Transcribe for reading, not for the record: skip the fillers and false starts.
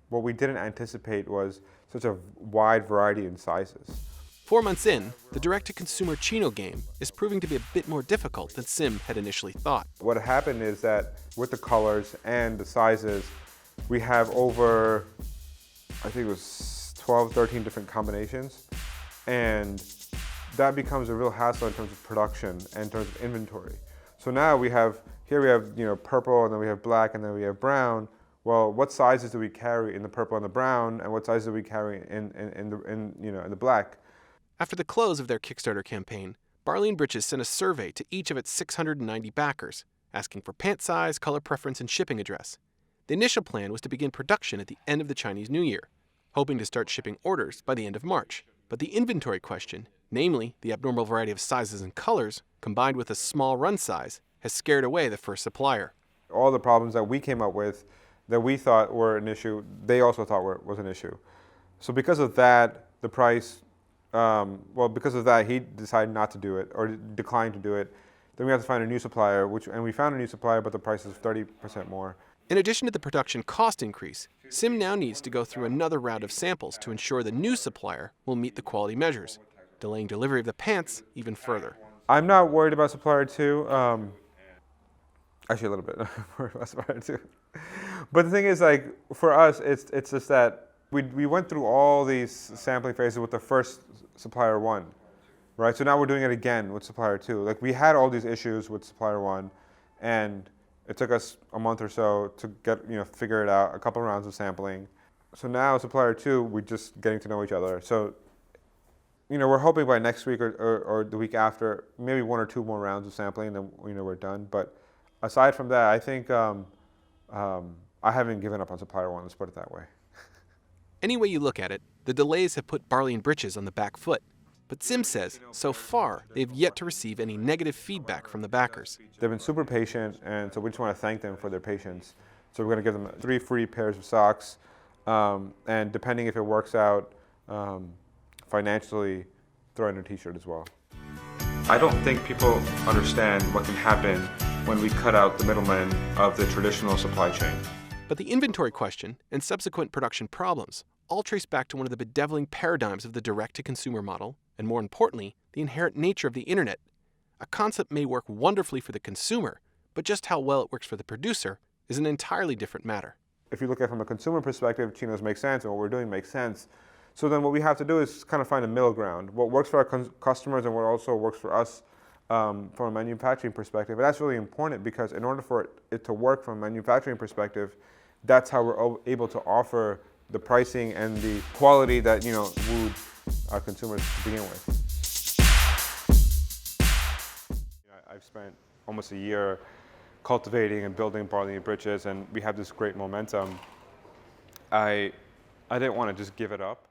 what we didn't anticipate was such a wide variety in sizes. 4 months in, the direct-to-consumer Chino game is proving to be a bit more difficult than Sim had initially thought. What happened is that with the colors and the sizes, we have over, I think it was 12, 13 different combinations. And that becomes a real hassle in terms of production and in terms of inventory. So now we have purple, and then we have black, and then we have brown. Well, what sizes do we carry in the purple and the brown, and what sizes do we carry in the black? After the close of their Kickstarter campaign, Barley and Britches sent a survey to each of its 690 backers, asking for pant size, color preference, and shipping address. The initial plan was to begin production at the end of the Chinese New Year, hoping to start shipping orders by the end of March. But the inventory question, namely the abnormal variety of sizes and colors, combined with a small run size, has scared away the first supplier. All the problems that we came up with that we thought were an issue, they also thought was an issue. So because of that, the price, because of that, he decided not to do it or declined to do it. Then we have to find a new supplier, and we found a new supplier, but the price is 30% more. In addition to the production cost increase, Sim now needs to go through another round of samples to ensure the new supplier will meet the quality measures, delaying delivery of the pants even further. I'm not worried about supplier 2. Actually, a little bit worried about supplier 2. But the thing is, like, for us, it's just that we went through all these sampling phases with the first supplier 1, right? So now we're doing it again with supplier 2. Like, we had all these issues with supplier 1, and it took us a month or so to figure it out, a couple rounds of sampling. So now supplier 2, we're just getting to know each other. So, we're hoping by next week or the week after, maybe 1 or 2 more rounds of sampling, then we're done. But aside from that, I think I haven't given up on supplier 1, let's put it that way. Any way you look at it, the delays have put Barley and Britches on the back foot. But Sim says, so far, they've yet to receive any negative feedback from the backers. They've been super patient, and so we just want to thank them for their patience. So we're going to give them 3 free pairs of socks, and depending if it works out financially, throw in a t-shirt as well. I don't think people understand what can happen when we cut out the middlemen of the traditional supply chain. But the inventory question and subsequent production problems all trace back to one of the bedeviling paradigms of the direct-to-consumer model, and more importantly, the inherent nature of the internet. A concept may work wonderfully for the consumer, but just how well it works for the producer is an entirely different matter. If you look at it from a consumer perspective, chinos make sense, and what we're doing makes sense. So then what we have to do is kind of find a middle ground, what works for our customers and what also works for us from a manufacturing perspective. And that's really important, because in order for it to work from a manufacturing perspective, that's how we're able to offer the pricing and the quality that wooed our consumers to begin with. I've spent almost a year cultivating and building Barley and Britches, and we have this great momentum. I didn't want to just give it up.